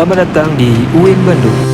Selamat datang di UIN Bandung.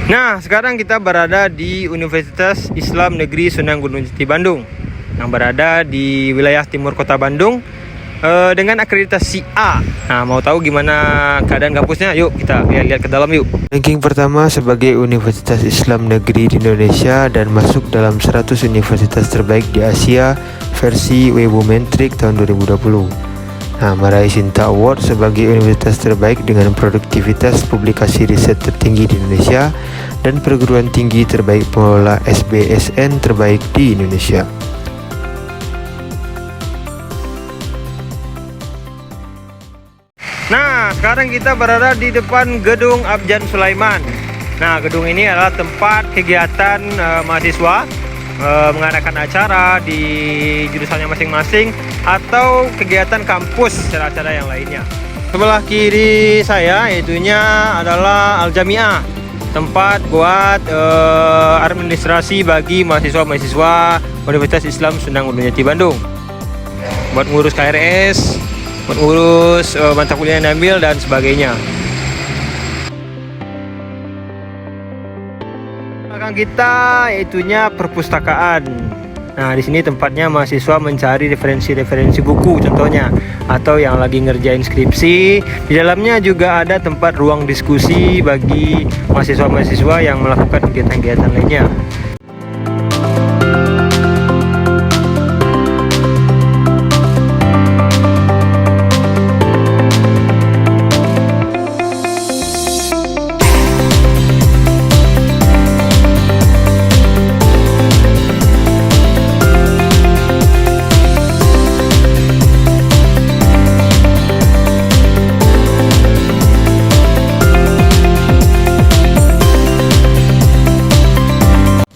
Nah, sekarang kita berada di Universitas Islam Negeri Sunan Gunung Jati Bandung yang berada di wilayah timur kota Bandung dengan akreditasi A. Nah, mau tahu gimana keadaan kampusnya? Yuk kita lihat ke dalam yuk. Ranking pertama sebagai Universitas Islam Negeri di Indonesia dan masuk dalam 100 universitas terbaik di Asia versi Webometric tahun 2020. Nah, meraih Sinta Award sebagai universitas terbaik dengan produktivitas publikasi riset tertinggi di Indonesia dan perguruan tinggi terbaik pengelola SBSN terbaik di Indonesia. Nah, sekarang kita berada di depan gedung Abjan Sulaiman. Nah, gedung ini adalah tempat kegiatan mahasiswa mengadakan acara di jurusannya masing-masing atau kegiatan kampus acara-acara yang lainnya. Sebelah kiri saya itunya adalah Al-Jamiah, tempat buat administrasi bagi mahasiswa-mahasiswa Universitas Islam Sunan Gunung Jati Bandung, buat ngurus KRS, buat ngurus mata kuliah yang diambil dan sebagainya. Belakang kita itunya perpustakaan. Nah, di sini tempatnya mahasiswa mencari referensi-referensi buku contohnya, atau yang lagi ngerjain skripsi. Di dalamnya juga ada tempat ruang diskusi bagi mahasiswa-mahasiswa yang melakukan kegiatan-kegiatan lainnya.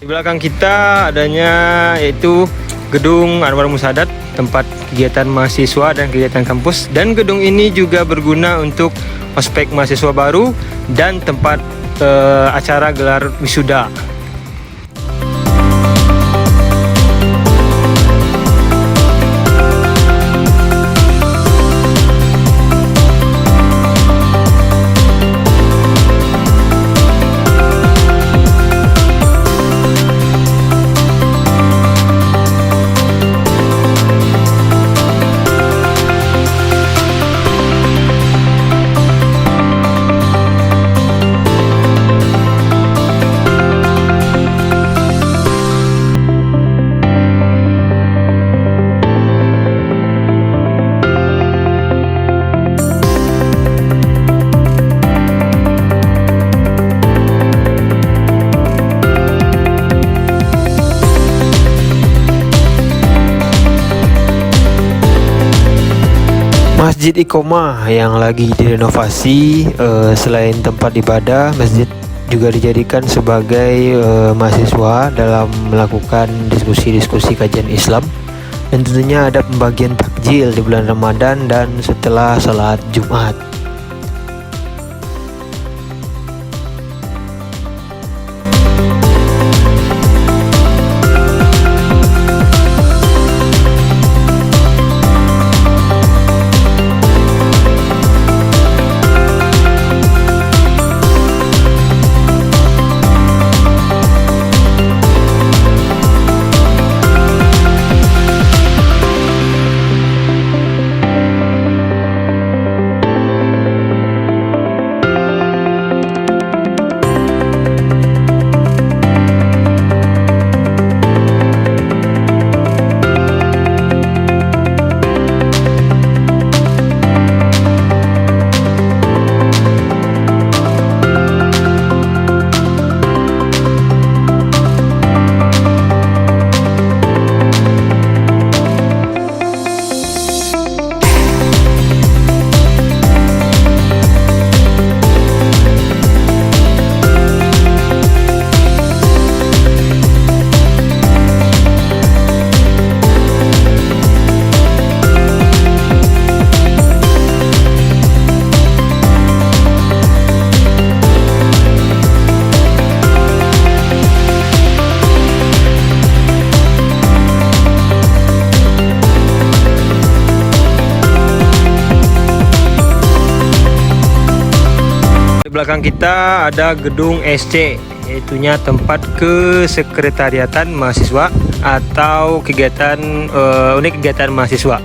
Di belakang kita adanya yaitu gedung Anwar Musadat, tempat kegiatan mahasiswa dan kegiatan kampus, dan gedung ini juga berguna untuk ospek mahasiswa baru dan tempat acara gelar wisuda. Masjid Iqomah yang lagi direnovasi, selain tempat ibadah, masjid juga dijadikan sebagai mahasiswa dalam melakukan diskusi-diskusi kajian Islam, dan tentunya ada pembagian takjil di bulan Ramadan dan setelah salat Jumat. belakang kita ada gedung SC, yaitunya tempat kesekretariatan mahasiswa atau kegiatan unit kegiatan mahasiswa.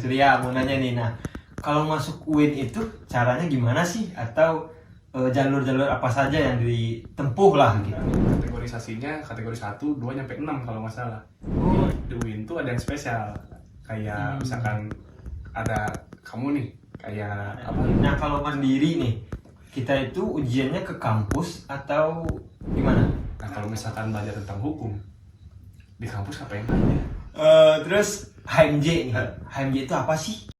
Surya mau nanya nih, nah kalau masuk UIN itu caranya gimana sih, atau jalur-jalur apa saja yang ditempuh lah gitu? Kategorisasinya kategori 1, 2 nyampe 6 kalau nggak salah. Di UIN tuh ada yang spesial, kayak misalkan ada kamu nih, kayak apa? Nah kalau mandiri nih, kita itu ujiannya ke kampus atau gimana? Nah kalau misalkan belajar tentang hukum di kampus ngapain aja? Terus HMJ nih, HMJ itu apa sih?